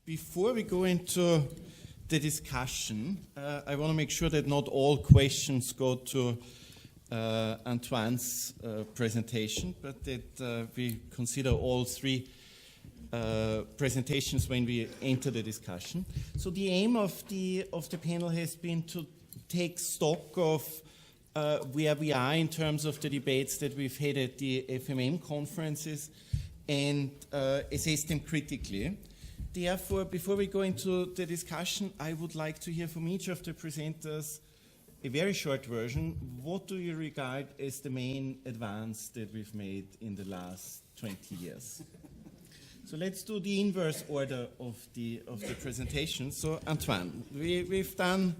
Before we go into the discussion, I want to make sure that not all questions go to Antoine's presentation, but that we consider all three presentations when we enter the discussion. So the aim of the panel has been to take stock of where we are in terms of the debates that we've had at the FMM conferences and assess them critically. Therefore, before we go into the discussion, I would like to hear from each of the presenters a very short version. What do you regard as the main advance that we've made in the last 20 years? So let's do the inverse order of the presentation. So Antoine, we've done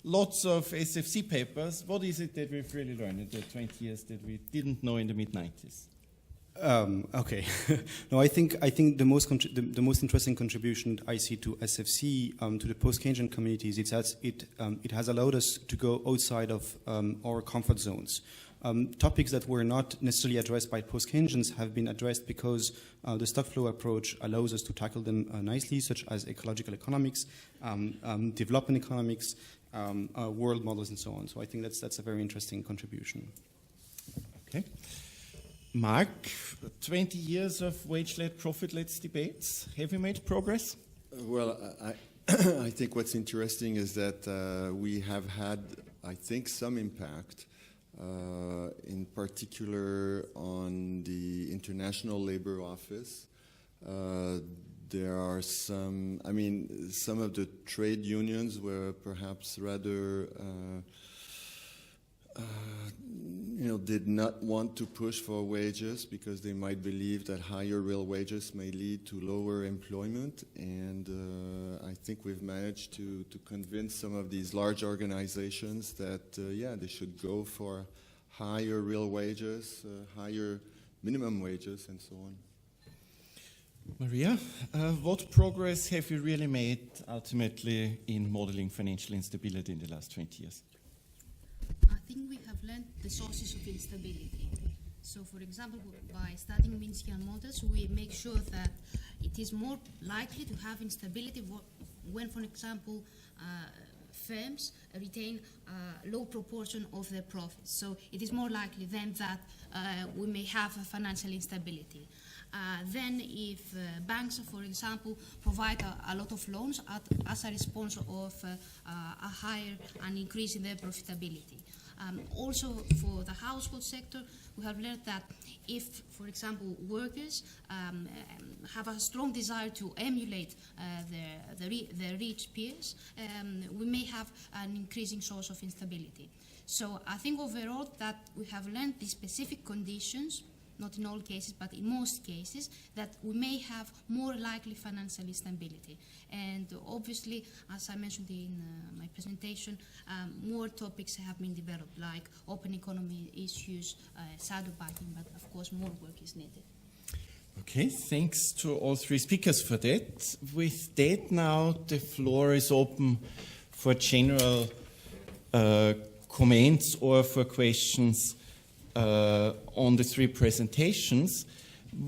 lots of SFC papers. What is it that we've really learned in the 20 years that we didn't know in the mid-90s? Okay. No, I think the most interesting contribution I see to SFC to the post-Keynesian communities is that it has allowed us to go outside of our comfort zones. Topics that were not necessarily addressed by post-Keynesians have been addressed because the stock flow approach allows us to tackle them nicely, such as ecological economics, development economics, world models, and so on. So I think that's a very interesting contribution. Okay. Marc, 20 years of wage-led, profit-led debates. Have you made progress? Well, I think what's interesting is that we have had, I think, some impact, in particular on the International Labour Office. There are some of the trade unions were perhaps rather did not want to push for wages because they might believe that higher real wages may lead to lower employment. And I think we've managed to convince some of these large organizations that, they should go for higher real wages, higher minimum wages, and so on. Maria, what progress have you really made ultimately in modeling financial instability in the last 20 years? I think we have learned the sources of instability. So, for example, by studying Minskian models, we make sure that it is more likely to have instability when, for example, firms retain a low proportion of their profits. So it is more likely then that we may have a financial instability. Then if banks, for example, provide a lot of loans as a response of an increase in their profitability. Also, for the household sector, we have learned that if, for example, workers have a strong desire to emulate their rich peers, we may have an increasing source of instability. So I think overall that we have learned the specific conditions, not in all cases, but in most cases, that we may have more likely financial instability. And obviously, as I mentioned in my presentation, more topics have been developed, like open economy issues, shadow banking, but of course more work is needed. Okay, thanks to all three speakers for that. With that now, the floor is open for general comments or for questions on the three presentations.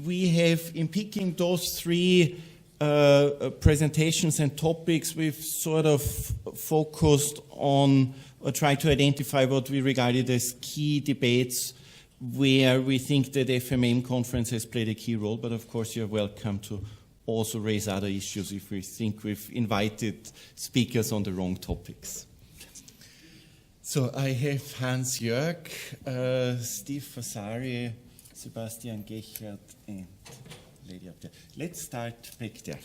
We have, in picking those three presentations and topics, we've sort of focused on or tried to identify what we regarded as key debates where we think that FMM conference has played a key role, but of course you're welcome to also raise other issues if we think we've invited speakers on the wrong topics. So I have Hans-Jörg, Steve Vasari, Sebastian Gechert, and lady up there. Let's start back there.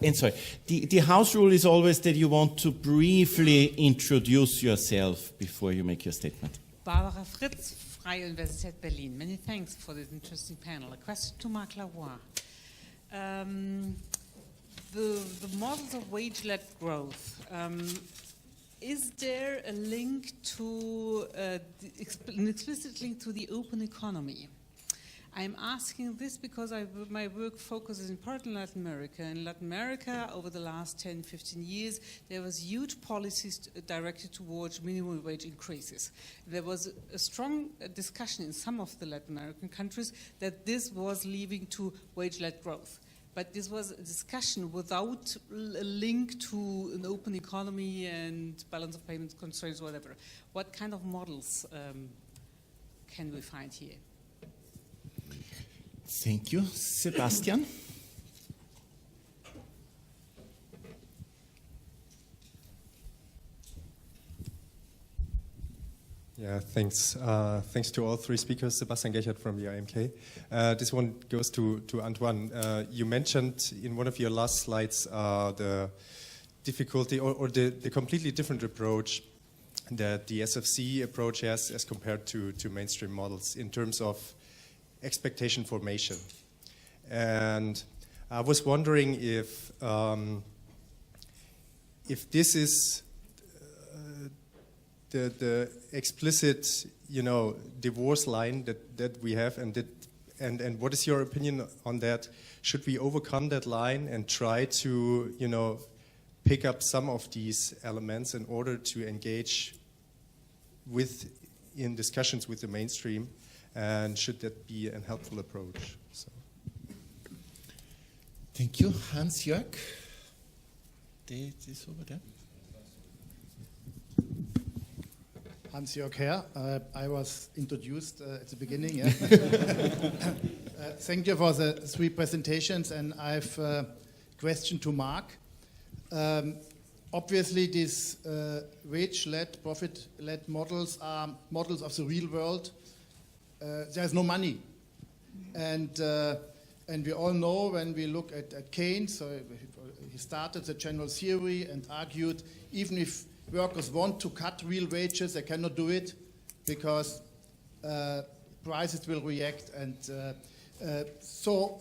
And sorry, the house rule is always that you want to briefly introduce yourself before you make your statement. Barbara Fritz, Freie Universität Berlin. Many thanks for this interesting panel. A question to Marc Lavoie. The models of wage-led growth. Is there a link to, an explicit link to the open economy? I'm asking this because my work focuses in part in Latin America. In Latin America, over the last 10, 15 years, there was huge policies directed towards minimum wage increases. There was a strong discussion in some of the Latin American countries that this was leading to wage-led growth. But this was a discussion without a link to an open economy and balance of payments constraints, whatever. What kind of models can we find here? Thank you. Sebastian? Yeah, thanks. Thanks to all three speakers. Sebastian Gechert from the IMK. This one goes to Antoine. You mentioned in one of your last slides the difficulty or the completely different approach that the SFC approach has as compared to mainstream models in terms of expectation formation. And I was wondering if this is the explicit, divorce line that we have, and what is your opinion on that? Should we overcome that line and try to, pick up some of these elements in order to engage in discussions with the mainstream? And should that be a helpful approach? So. Thank you. Hans-Jörg? This over there. Hans-Jörg here. I was introduced at the beginning. Yeah. Thank you for the three presentations, and I have a question to Marc. Obviously, these wage-led, profit-led models are models of the real world. There's no money, and we all know when we look at Keynes. So he started the general theory and argued even if workers want to cut real wages, they cannot do it because prices will react. And so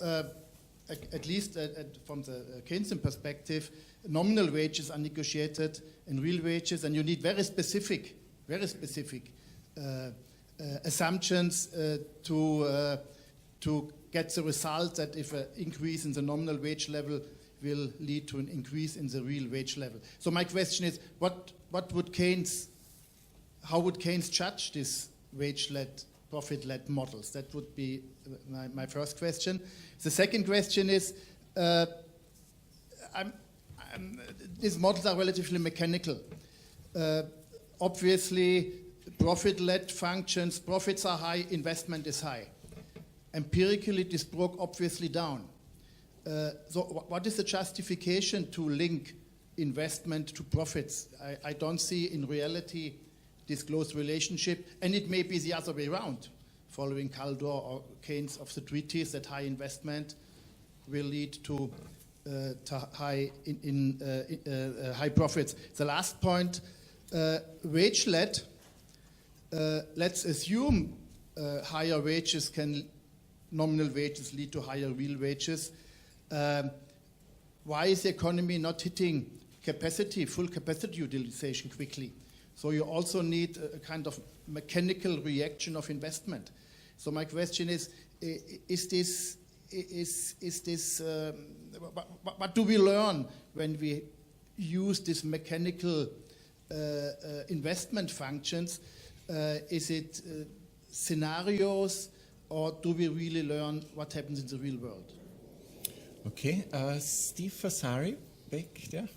at least from the Keynesian perspective, nominal wages are negotiated and real wages, and you need very specific assumptions to get the result that if an increase in the nominal wage level will lead to an increase in the real wage level. So my question is, how would Keynes judge these wage-led, profit-led models? That would be my first question. The second question is, these models are relatively mechanical. Obviously, profit-led functions, profits are high, investment is high. Empirically, this broke obviously down. So what is the justification to link investment to profits? I don't see in reality this close relationship, and it may be the other way around, following Kaldor or Keynes of the treatise, that high investment will lead to high profits. The last point, wage-led, let's assume higher wages nominal wages lead to higher real wages. Why is the economy not hitting full capacity utilization quickly? So you also need a kind of mechanical reaction of investment. So my question is what do we learn when we use these mechanical investment functions? Is it scenarios, or do we really learn what happens in the real world? Okay, Steve Vasari, back there.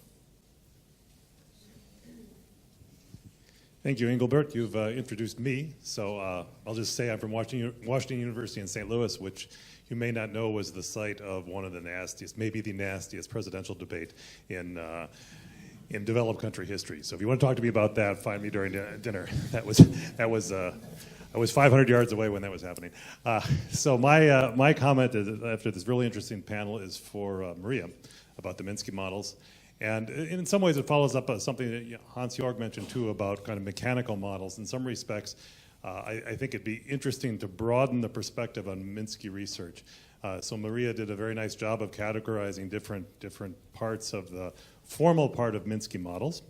Thank you, Engelbert. You've introduced me, so I'll just say I'm from Washington University in St. Louis, which you may not know was the site of one of the nastiest, maybe the nastiest presidential debate in developed country history. So if you want to talk to me about that, find me during dinner. I was 500 yards away when that was happening. So my comment after this really interesting panel is for Maria about the Minsky models. And in some ways it follows up something that Hans-Jörg mentioned too about kind of mechanical models. In some respects, I think it'd be interesting to broaden the perspective on Minsky research. So Maria did a very nice job of categorizing different parts of the formal part of Minsky models.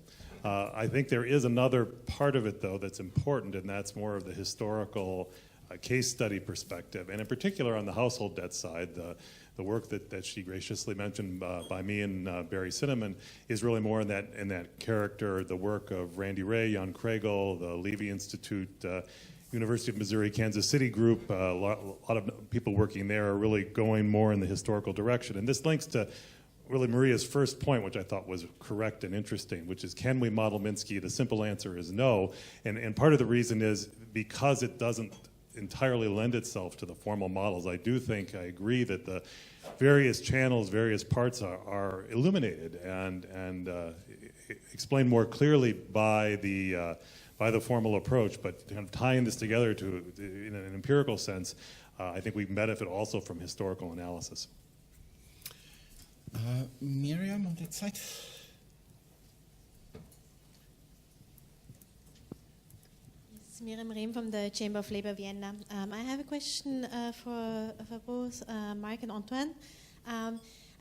I think there is another part of it, though, that's important, and that's more of the historical case study perspective, and in particular on the household debt side, the work that she graciously mentioned by me and Barry Cinnamon is really more in that character, the work of Randy Ray, Jan Kregel, the Levy Institute, University of Missouri, Kansas City group, a lot of people working there are really going more in the historical direction. And this links to really Maria's first point, which I thought was correct and interesting, which is, can we model Minsky? The simple answer is no. And part of the reason is because it doesn't entirely lend itself to the formal models. I agree that the various channels, various parts are illuminated and explained more clearly by the formal approach, but kind of tying this together in an empirical sense, I think we benefit also from historical analysis. Miriam, on that side. It's Miriam Rehm from the Chamber of Labour Vienna. I have a question for both Marc and Antoine.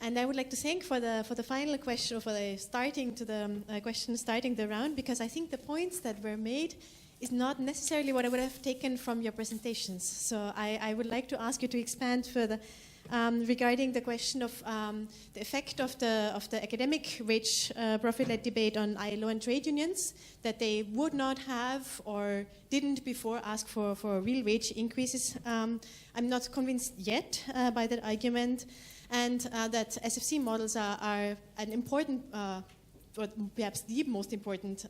And I would like to thank for the final question, or for the starting the round, because I think the points that were made is not necessarily what I would have taken from your presentations. So I would like to ask you to expand further regarding the question of the effect of the academic wage profit-led debate on ILO and trade unions, that they would not have or didn't before ask for real wage increases. I'm not convinced yet by that argument. And that SFC models are an important, or perhaps the most important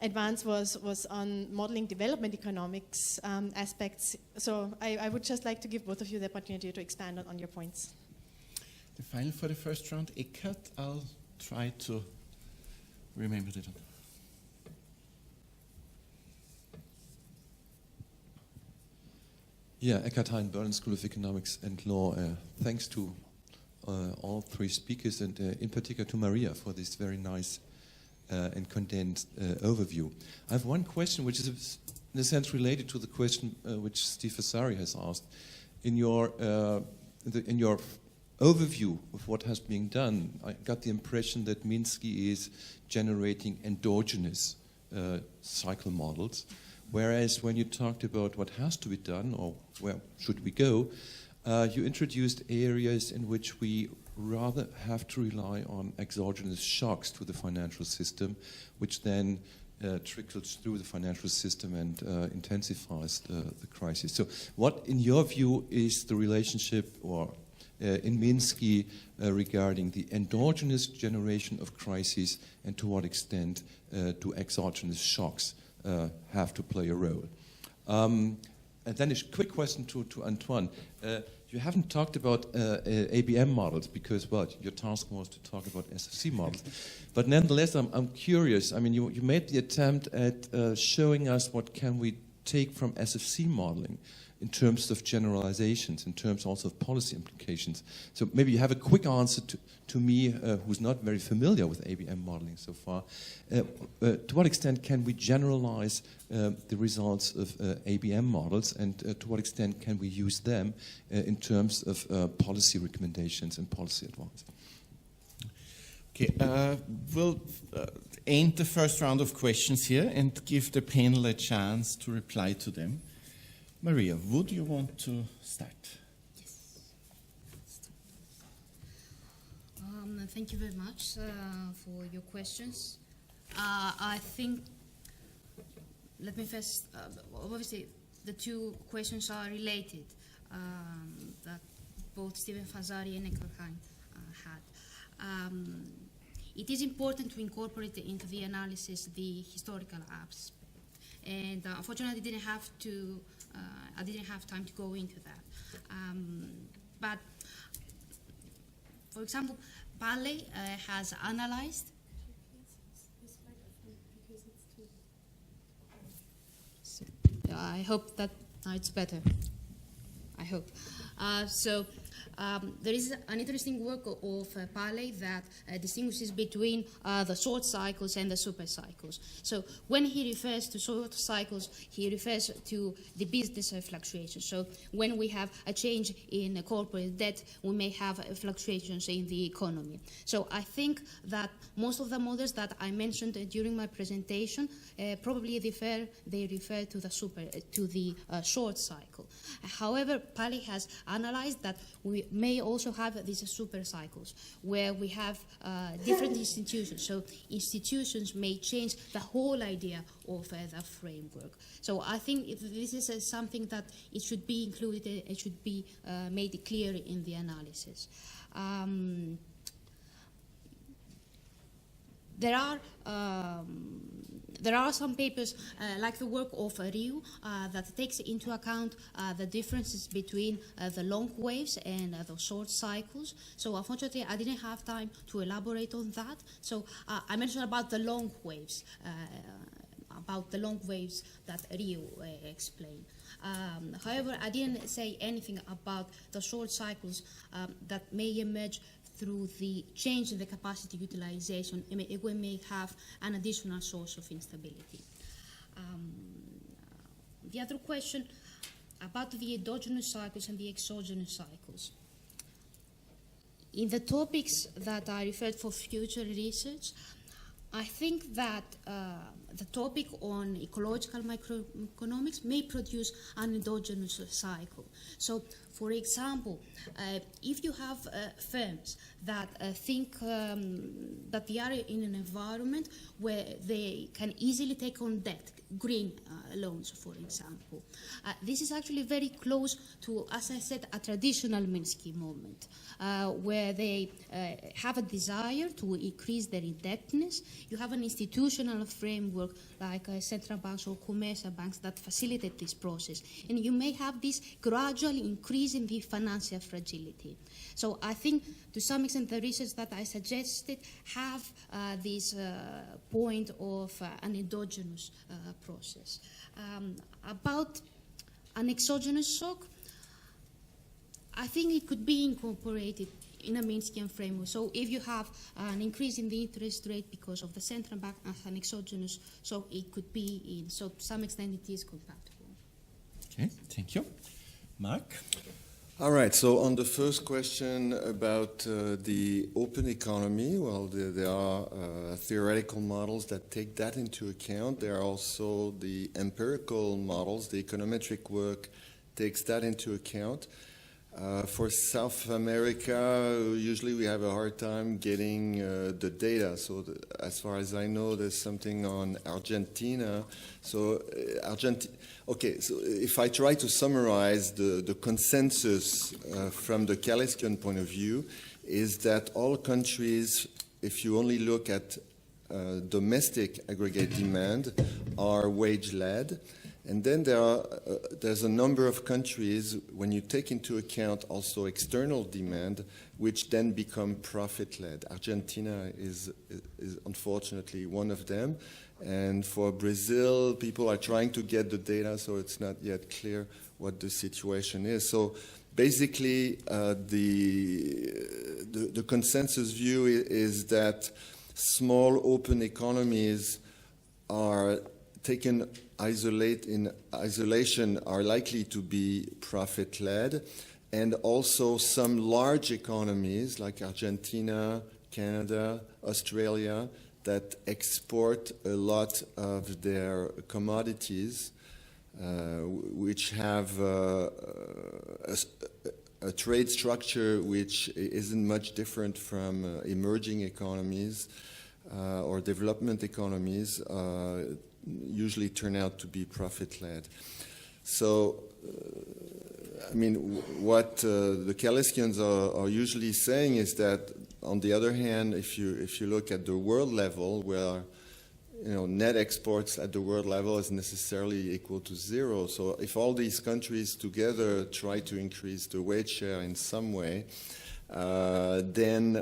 advance was on modeling development economics aspects. So I would just like to give both of you the opportunity to expand on your points. The final for the first round, Eckhart. I'll try to remember that. Yeah, Eckhart Hein, Berlin School of Economics and Law. Thanks to all three speakers, and in particular to Maria for this very nice and condensed overview. I have one question which is in a sense related to the question which Steve Vasari has asked. In your overview of what has been done, I got the impression that Minsky is generating endogenous cycle models, whereas when you talked about what has to be done or where should we go, you introduced areas in which we rather have to rely on exogenous shocks to the financial system, which then trickles through the financial system and intensifies the crisis. So what, in your view, is the relationship or in Minsky regarding the endogenous generation of crises, and to what extent do exogenous shocks have to play a role? And then a quick question to Antoine. You haven't talked about ABM models because, well, your task was to talk about SFC models. But nonetheless, I'm curious. I mean, you made the attempt at showing us what can we take from SFC modeling in terms of generalizations, in terms also of policy implications. So maybe you have a quick answer to me, who's not very familiar with ABM modeling so far. To what extent can we generalize the results of ABM models, and to what extent can we use them in terms of policy recommendations and policy advice? Okay, we'll end the first round of questions here and give the panel a chance to reply to them. Maria, would you want to start? Yes. Thank you very much for your questions. I think, let me first, obviously the two questions are related that both Stephen Vasari and Eckhart Hein had. It is important to incorporate into the analysis the historical aspect. And unfortunately, I didn't have time to go into that. But, for example, Paley has analyzed. So, I hope that now it's better. I hope. There is an interesting work of Paley that distinguishes between the short cycles and the super cycles. So when he refers to short cycles, he refers to the business fluctuations. So when we have a change in corporate debt, we may have fluctuations in the economy. So I think that most of the models that I mentioned during my presentation probably refer to the short cycle. However, Paley has analyzed that we may also have these super cycles where we have different institutions. So institutions may change the whole idea of the framework. So I think this is something that it should be included, it should be made clear in the analysis. There are some papers, like the work of Ryu, that takes into account the differences between the long waves and the short cycles. So unfortunately, I didn't have time to elaborate on that. So I mentioned about the long waves, that Ryu explained. However, I didn't say anything about the short cycles that may emerge through the change in the capacity utilization. We may have an additional source of instability. The other question about the endogenous cycles and the exogenous cycles. In the topics that I referred for future research, I think that the topic on ecological microeconomics may produce an endogenous cycle. So, for example, if you have firms that think that they are in an environment where they can easily take on debt, green loans, for example, this is actually very close to, as I said, a traditional Minsky movement, where they have a desire to increase their indebtedness. You have an institutional framework like central banks or commercial banks that facilitate this process. And you may have this gradual increase in the financial fragility. So I think to some extent the research that I suggested have this point of an endogenous process. About an exogenous shock, I think it could be incorporated in a Minskian framework. So if you have an increase in the interest rate because of the central bank as an exogenous, so it could be in. So to some extent it is compatible. Okay, thank you. Marc? All right, so on the first question about the open economy, well, there are theoretical models that take that into account. There are also the empirical models. The econometric work takes that into account. For South America, usually we have a hard time getting the data. So as far as I know, there's something on Argentina. So okay, so if I try to summarize the consensus from the Caliskian point of view, is that all countries, if you only look at domestic aggregate demand, are wage-led. And then there's a number of countries, when you take into account also external demand, which then become profit-led. Argentina is unfortunately one of them. And for Brazil, people are trying to get the data, so it's not yet clear what the situation is. So basically, the consensus view is that small open economies are taken in isolation are likely to be profit-led, and also some large economies like Argentina, Canada, Australia that export a lot of their commodities, which have a trade structure which isn't much different from emerging economies or development economies, usually turn out to be profit-led. So, I mean, what the Caliskians are usually saying is that, on the other hand, if you look at the world level, where net exports at the world level is necessarily equal to zero. So if all these countries together try to increase the wage share in some way, then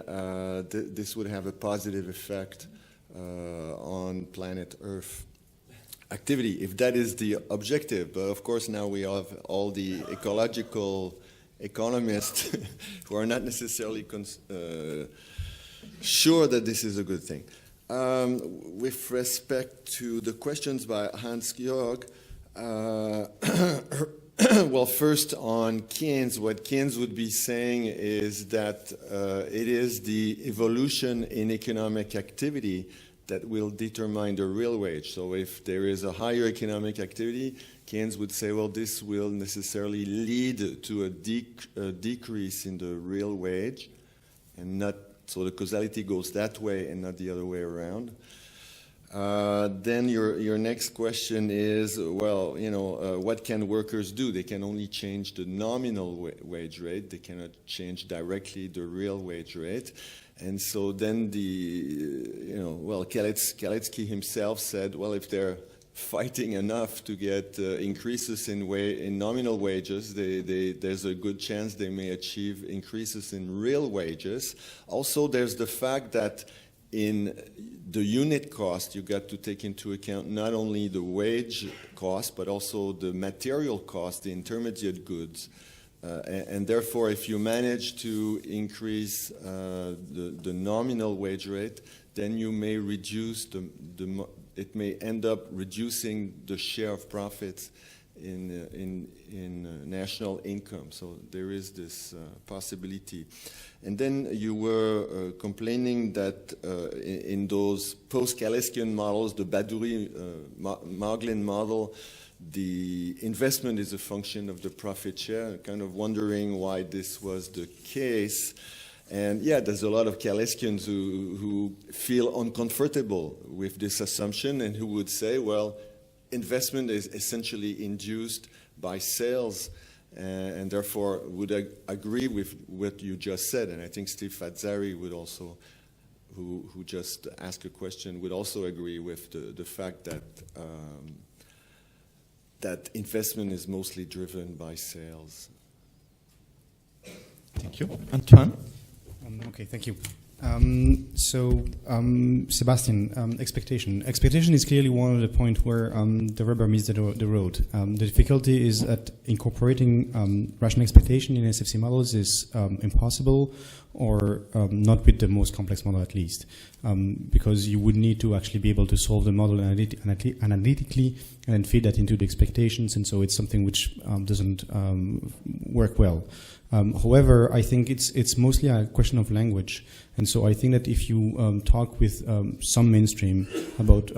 this would have a positive effect on planet Earth activity, if that is the objective. But of course now we have all the ecological economists who are not necessarily sure that this is a good thing. With respect to the questions by Hans-Georg, well, first on Keynes, what Keynes would be saying is that it is the evolution in economic activity that will determine the real wage. So if there is a higher economic activity, Keynes would say, well, this will necessarily lead to a decrease in the real wage, and not, so the causality goes that way and not the other way around. Then your next question is, well, what can workers do? They can only change the nominal wage rate. They cannot change directly the real wage rate. And so then Kaletsky himself said, well, if they're fighting enough to get increases in nominal wages, there's a good chance they may achieve increases in real wages. Also, there's the fact that in the unit cost, you got to take into account not only the wage cost, but also the material cost, the intermediate goods. And therefore, if you manage to increase the nominal wage rate, then you may reduce it may end up reducing the share of profits in national income. So there is this possibility. And then you were complaining that in those post-Kaletsky models, the Badouri-Marglin model, the investment is a function of the profit share, kind of wondering why this was the case. And yeah, there's a lot of Kaletskians who feel uncomfortable with this assumption and who would say, well, investment is essentially induced by sales, and therefore would agree with what you just said. And I think Steve Fazzari would also, who just asked a question, would also agree with the fact that that investment is mostly driven by sales. Thank you. Antoine? Okay, thank you. Sebastian, expectation. Expectation is clearly one of the points where the rubber meets the road. The difficulty is that incorporating rational expectation in SFC models is impossible, or not with the most complex model at least, because you would need to actually be able to solve the model analytically and then feed that into the expectations, and so it's something which doesn't work well. However, I think it's mostly a question of language, and so I think that if you talk with some mainstream about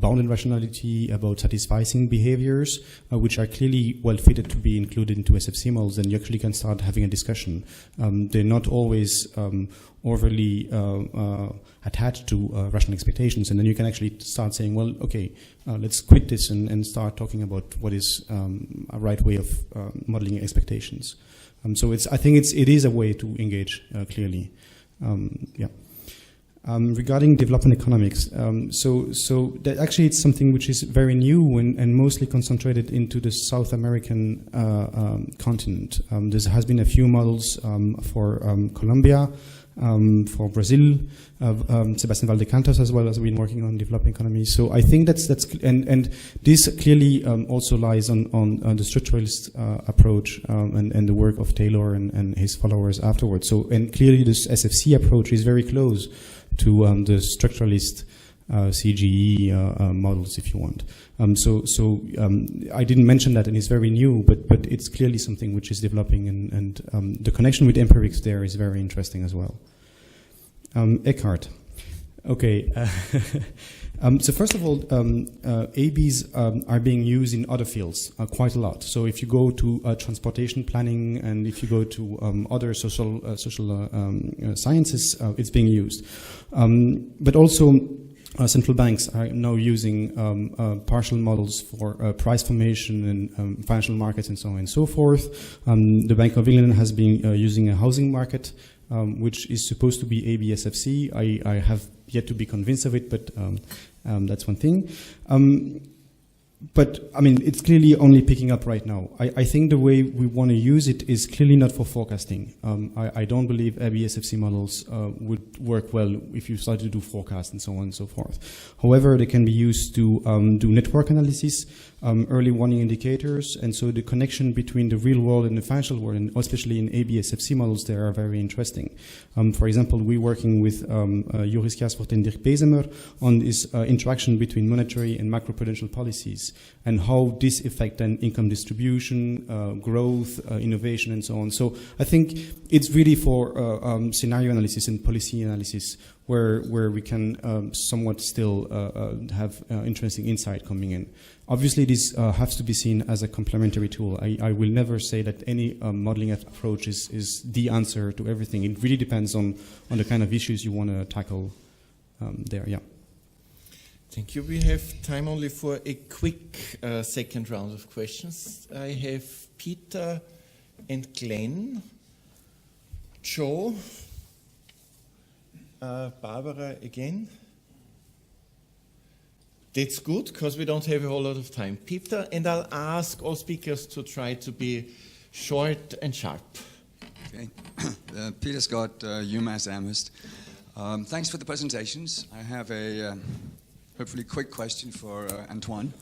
bounded rationality, about satisficing behaviors, which are clearly well fitted to be included into SFC models, then you actually can start having a discussion. They're not always overly attached to rational expectations, and then you can actually start saying, well, okay, let's quit this and start talking about what is a right way of modeling expectations. So I think it is a way to engage clearly. Regarding development economics, so that actually it's something which is very new and mostly concentrated into the South American continent. There has been a few models for Colombia, for Brazil. Sebastian Valdecantos as well has been working on developing economies. So I think that's and this clearly also lies on the structuralist approach and the work of Taylor and his followers afterwards. So, and clearly this SFC approach is very close to the structuralist CGE models, if you want. I didn't mention that, and it's very new, but it's clearly something which is developing, and the connection with empirics there is very interesting as well. Eckhart. Okay. So first of all, ABs are being used in other fields quite a lot. So if you go to transportation planning, and if you go to other social sciences, it's being used. But also, central banks are now using partial models for price formation and financial markets and so on and so forth. The Bank of England has been using a housing market, which is supposed to be ABSFC. I have yet to be convinced of it, but that's one thing. But I mean, it's clearly only picking up right now. I think the way we want to use it is clearly not for forecasting. I don't believe ABSFC models would work well if you start to do forecasts and so on and so forth. However, they can be used to do network analysis, early warning indicators, and so the connection between the real world and the financial world, and especially in ABSFC models, they are very interesting. For example, we're working with Joris Kjærsvoort and Dirk Bezemer on this interaction between monetary and macroprudential policies, and how this affect then income distribution, growth, innovation, and so on. So I think it's really for scenario analysis and policy analysis where we can somewhat still have interesting insight coming in. Obviously, this has to be seen as a complementary tool. I will never say that any modeling approach is the answer to everything. It really depends on the kind of issues you want to tackle there. Yeah. Thank you. We have time only for a quick second round of questions. I have Peter and Glenn, Joe, Barbara again. That's good, because we don't have a whole lot of time. Peter, and I'll ask all speakers to try to be short and sharp. Okay. Peter Scott, UMass Amherst. Thanks for the presentations. I have a hopefully quick question for Antoine.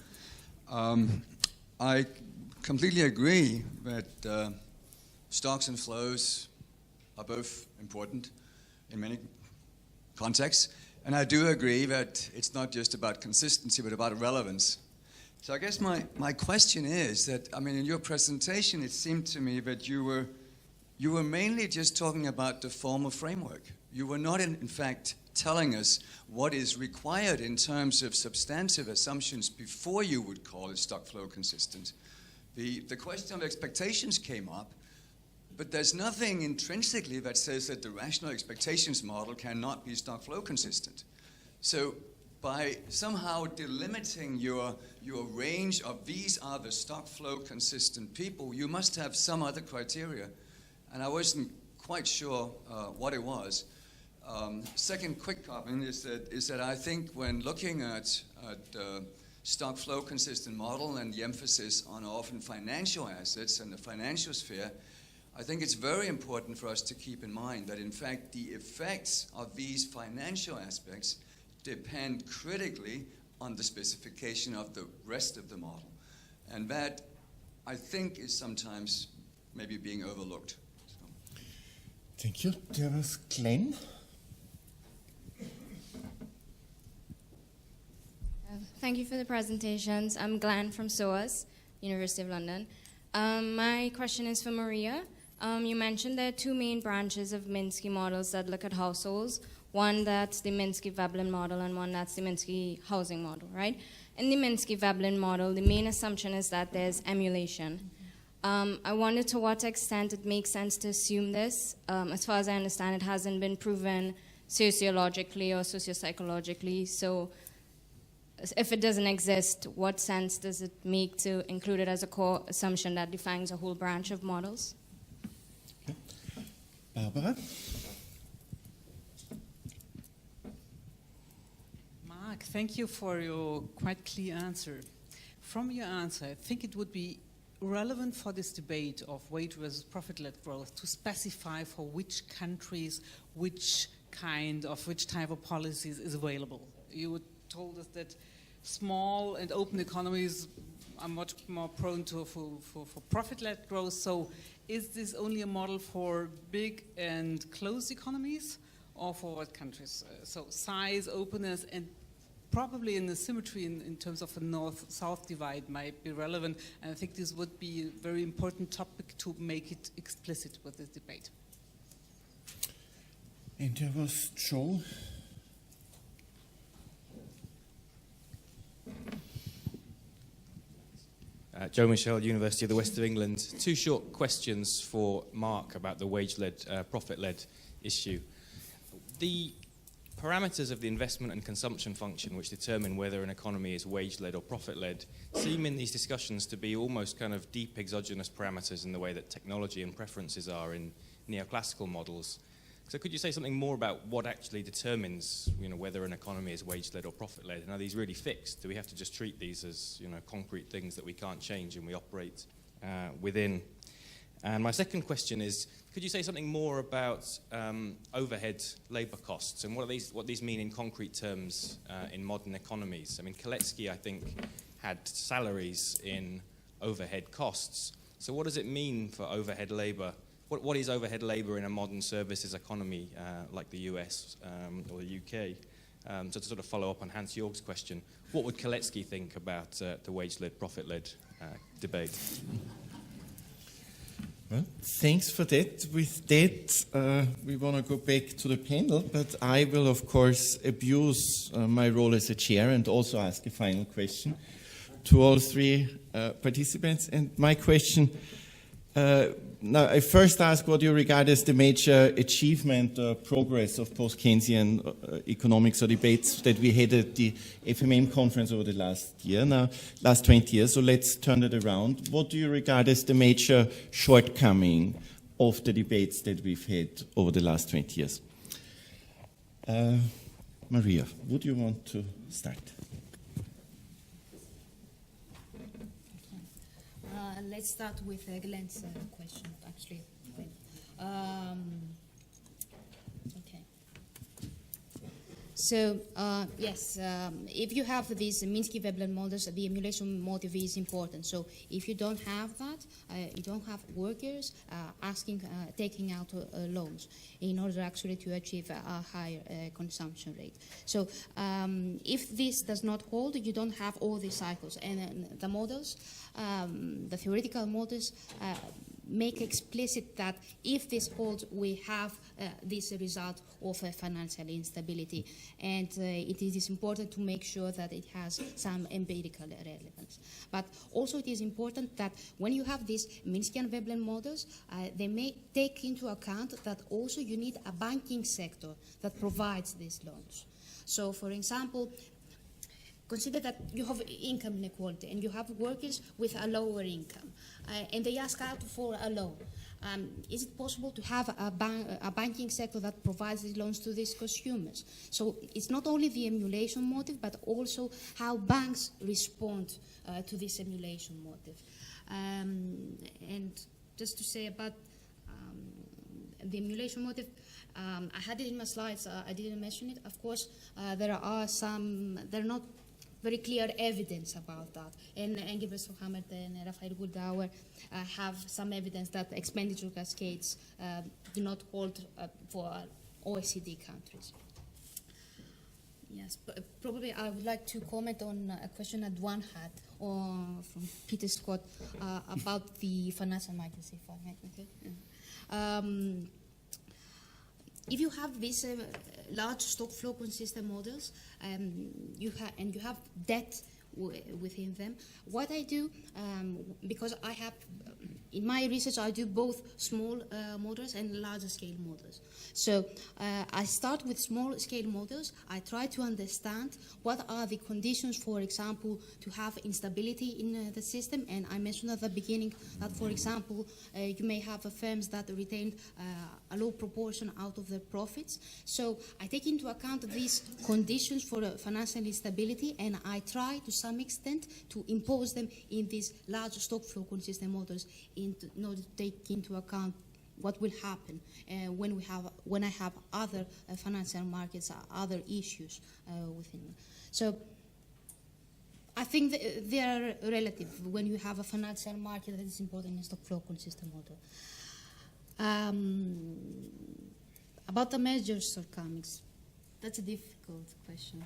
I completely agree that stocks and flows are both important in many contexts, and I do agree that it's not just about consistency but about relevance. So I guess my question is that, I mean, in your presentation it seemed to me that you were mainly just talking about the formal framework. You were not in fact telling us what is required in terms of substantive assumptions before you would call it stock flow consistent. The question of expectations came up, but there's nothing intrinsically that says that the rational expectations model cannot be stock flow consistent. So by somehow delimiting your range of these are the stock flow consistent people, you must have some other criteria, and I wasn't quite sure what it was. Second quick comment is that I think when looking at stock flow consistent model and the emphasis on often financial assets and the financial sphere, I think it's very important for us to keep in mind that in fact the effects of these financial aspects depend critically on the specification of the rest of the model. And that, I think, is sometimes maybe being overlooked. So. Thank you. There was Glenn. Thank you for the presentations. I'm Glenn from SOAS, University of London. My question is for Maria. You mentioned there are two main branches of Minsky models that look at households. One that's the Minsky-Veblen model and one that's the Minsky housing model, right? In the Minsky-Veblen model, the main assumption is that there's emulation. I wonder to what extent it makes sense to assume this. As far as I understand, it hasn't been proven sociologically or sociopsychologically. So if it doesn't exist, what sense does it make to include it as a core assumption that defines a whole branch of models? Okay. Barbara? Marc, thank you for your quite clear answer. From your answer, I think it would be relevant for this debate of wage versus profit-led growth to specify for which countries which type of policies is available. You told us that small and open economies are much more prone to for profit-led growth. So is this only a model for big and closed economies, or for what countries? So size, openness, and probably in the symmetry in terms of a north-south divide might be relevant. And I think this would be a very important topic to make it explicit with this debate. And there was Joe. Joe Michel, University of the West of England. Two short questions for Marc about the wage-led, profit-led issue. The parameters of the investment and consumption function which determine whether an economy is wage-led or profit-led seem in these discussions to be almost kind of deep exogenous parameters in the way that technology and preferences are in neoclassical models. So could you say something more about what actually determines, whether an economy is wage-led or profit-led? And are these really fixed? Do we have to just treat these as, concrete things that we can't change and we operate within? And my second question is, could you say something more about overhead labor costs and what these mean in concrete terms in modern economies? I mean, Koletsky, I think, had salaries in overhead costs. So what does it mean for overhead labor? What is overhead labor in a modern services economy like the US or the UK? So to sort of follow up on Hans-Jörg's question, what would Koletsky think about the wage-led, profit-led debate? Well, thanks for that. With that, we want to go back to the panel, but I will, of course, abuse my role as a chair and also ask a final question to all three participants. And my question, now I first ask what you regard as the major achievement or progress of post-Keynesian economics or debates that we had at the FMM conference over the last 20 years. So let's turn it around. What do you regard as the major shortcoming of the debates that we've had over the last 20 years? Maria, would you want to start? Let's start with Glenn's question, actually. Okay. So, yes, if you have these Minsky-Veblen models, the emulation motive is important. So if you don't have that, you don't have workers taking out loans in order actually to achieve a higher consumption rate. So if this does not hold, you don't have all these cycles. And the models, the theoretical models, make explicit that if this holds, we have this result of financial instability. And it is important to make sure that it has some empirical relevance. But also it is important that when you have these Minsky and Veblen models, they may take into account that also you need a banking sector that provides these loans. So, for example, consider that you have income inequality and you have workers with a lower income and they ask out for a loan. Is it possible to have a banking sector that provides these loans to these consumers? So it's not only the emulation motive, but also how banks respond to this emulation motive. And just to say about the emulation motive, I had it in my slides, I didn't mention it. Of course, there are not very clear evidence about that. And Engelbert, Stockhammer, and Raphael Goldauer have some evidence that expenditure cascades do not hold for OECD countries. Yes, probably I would like to comment on a question Antoine had from Peter Scott about the financial markets, if I may. Okay. If you have these large stock flow consistent models, you have debt within them, what I do, because I have, in my research, I do both small models and larger scale models. So I start with small scale models. I try to understand what are the conditions, for example, to have instability in the system. And I mentioned at the beginning that, for example, you may have firms that retain a low proportion out of their profits. So I take into account these conditions for financial instability, and I try to some extent to impose them in these large stock flow consistent models in order to take into account what will happen when I have other financial markets, other issues within them. So I think they are relative. When you have a financial market, that is important in stock flow consistent model. About the major shortcomings, that's a difficult question.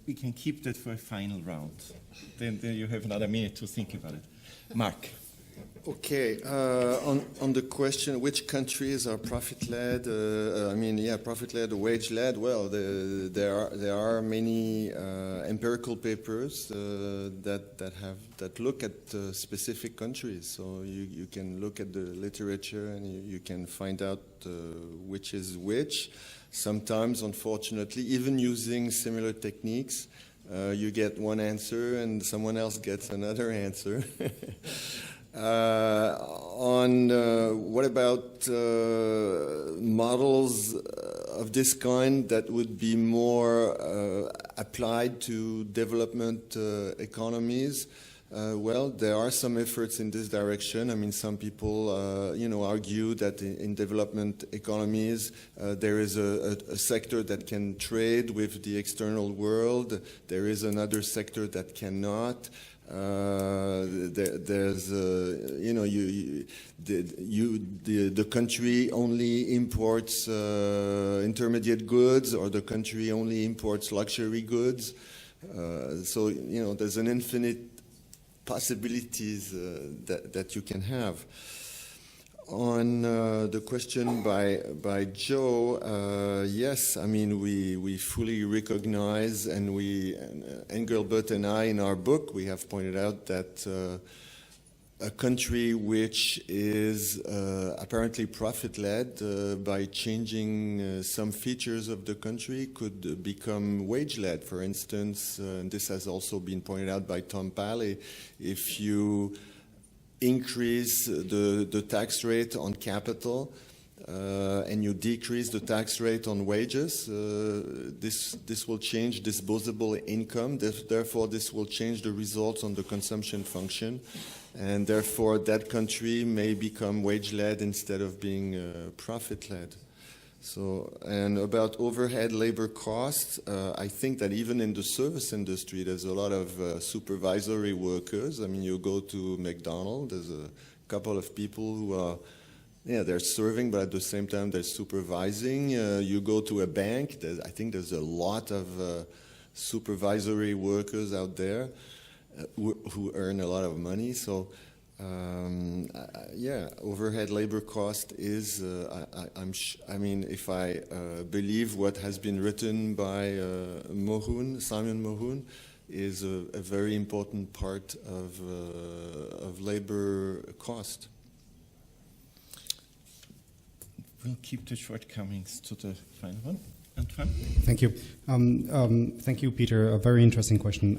We can keep that for a final round. Then you have another minute to think about it. Marc. Okay, on the question, which countries are profit-led? Profit-led or wage-led? Well, there are many empirical papers that look at specific countries. So you can look at the literature and you can find out which is which. Sometimes, unfortunately, even using similar techniques, you get one answer and someone else gets another answer. What about models of this kind that would be more applied to development economies? Well, there are some efforts in this direction. I mean, some people, argue that in development economies, there is a sector that can trade with the external world. There is another sector that cannot. The country only imports intermediate goods, or the country only imports luxury goods. So there's an infinite possibilities that you can have. On the question by Joe, yes, I mean, we fully recognize, and Engelbert and I, in our book, we have pointed out that a country which is apparently profit-led by changing some features of the country could become wage-led. For instance, and this has also been pointed out by Tom Paley, if you increase the tax rate on capital and you decrease the tax rate on wages, this will change disposable income. Therefore, this will change the results on the consumption function, and therefore that country may become wage-led instead of being profit-led. So, and about overhead labor costs, I think that even in the service industry, there's a lot of supervisory workers. I mean, you go to McDonald's, there's a couple of people who are, they're serving, but at the same time they're supervising. You go to a bank, I think there's a lot of supervisory workers out there who earn a lot of money. So, overhead labor cost is, I mean, if I believe what has been written by Simon Mohoon, is a very important part of labor cost. We'll keep the shortcomings to the final one. Antoine? Thank you. Thank you, Peter. A very interesting question.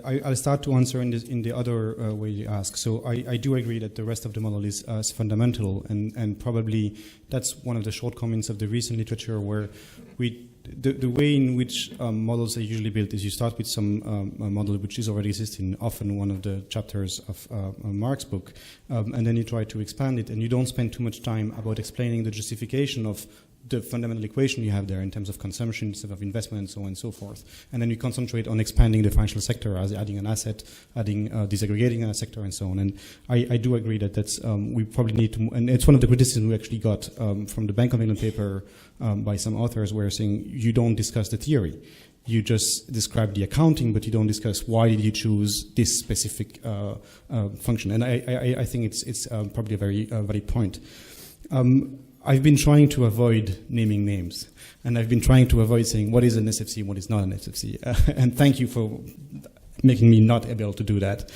I'll start to answer in the other way you ask. So I do agree that the rest of the model is fundamental, and probably that's one of the shortcomings of the recent literature, where the way in which models are usually built is you start with some model which is already existing, often one of the chapters of Marc's book, and then you try to expand it, and you don't spend too much time about explaining the justification of the fundamental equation you have there in terms of consumption instead of investment and so on and so forth. And then you concentrate on expanding the financial sector, as adding an asset, adding disaggregating a sector and so on. And I do agree that that's, we probably need to, and it's one of the criticisms we actually got from the Bank of England paper by some authors, where saying you don't discuss the theory. You just describe the accounting, but you don't discuss why did you choose this specific function. And I think it's probably a very valid point. I've been trying to avoid naming names, and I've been trying to avoid saying what is an SFC, what is not an SFC. And thank you for making me not able to do that.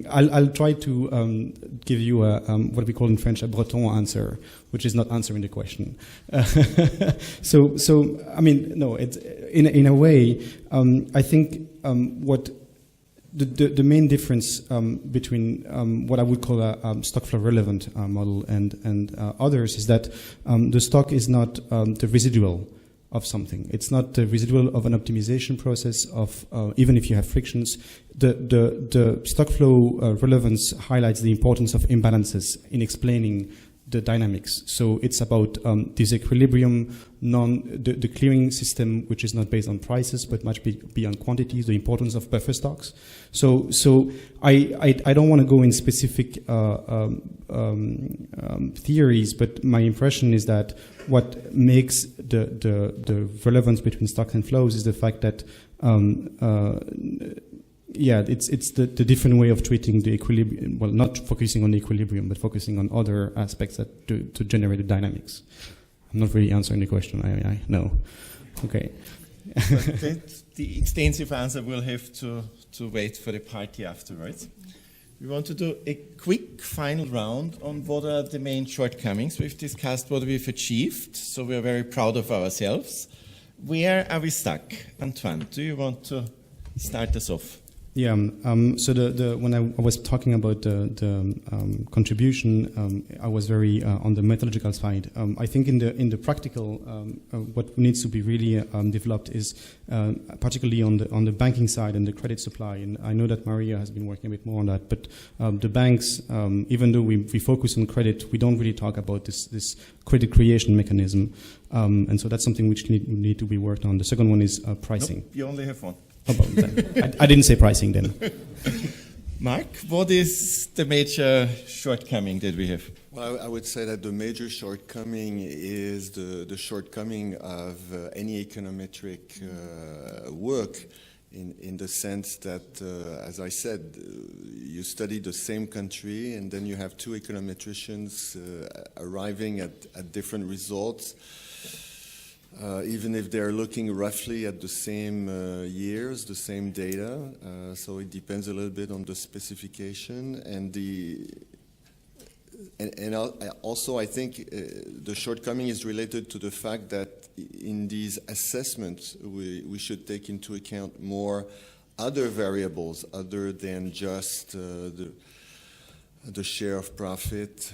I'll try to give you a, what we call in French a Breton answer, which is not answering the question. So I mean, no, it's in a way, I think what the main difference between what I would call a stock flow relevant model and others is that the stock is not the residual of something. It's not the residual of an optimization process of even if you have frictions. The stock flow relevance highlights the importance of imbalances in explaining the dynamics. So it's about disequilibrium, the clearing system, which is not based on prices but much beyond quantities, the importance of buffer stocks. So I don't want to go in specific theories, but my impression is that what makes the relevance between stocks and flows is the fact that it's the different way of treating the equilibrium, well, not focusing on the equilibrium, but focusing on other aspects that to generate the dynamics. I'm not really answering the question, I know. Okay. The extensive answer will have to wait for the party afterwards. We want to do a quick final round on what are the main shortcomings. We've discussed what we've achieved, so we're very proud of ourselves. Where are we stuck? Antoine, do you want to start us off? Yeah. So when I was talking about the contribution, I was very on the methodological side. I think in the practical, what needs to be really developed is particularly on the banking side and the credit supply. And I know that Maria has been working a bit more on that. But the banks, even though we focus on credit, we don't really talk about this credit creation mechanism. And so that's something which need to be worked on. The second one is pricing. Nope, you only have one. I didn't say pricing then. Marc, what is the major shortcoming that we have? Well, I would say that the major shortcoming is the shortcoming of any econometric work in the sense that, as I said, you study the same country and then you have two econometricians arriving at different results, even if they're looking roughly at the same years, the same data. So it depends a little bit on the specification and also, I think the shortcoming is related to the fact that in these assessments, we should take into account more other variables other than just the share of profit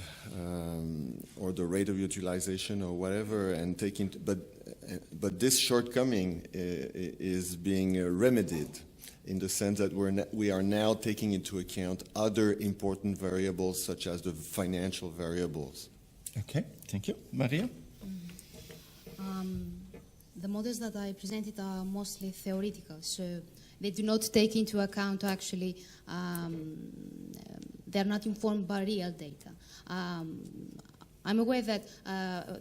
or the rate of utilization or whatever, and but this shortcoming is being remedied, in the sense that we are now taking into account other important variables, such as the financial variables. Okay, thank you. Maria? The models that I presented are mostly theoretical, so they do not take into account actually, they're not informed by real data. I'm aware that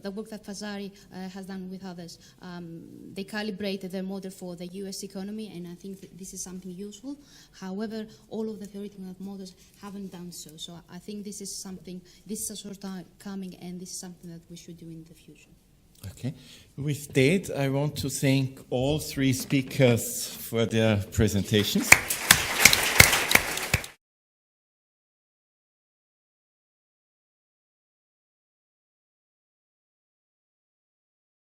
the work that Fasari has done with others, they calibrated their model for the US economy, and I think that this is something useful. However, all of the theoretical models haven't done so. So I think this is a shortcoming, and this is something that we should do in the future. Okay. With that, I want to thank all three speakers for their presentations.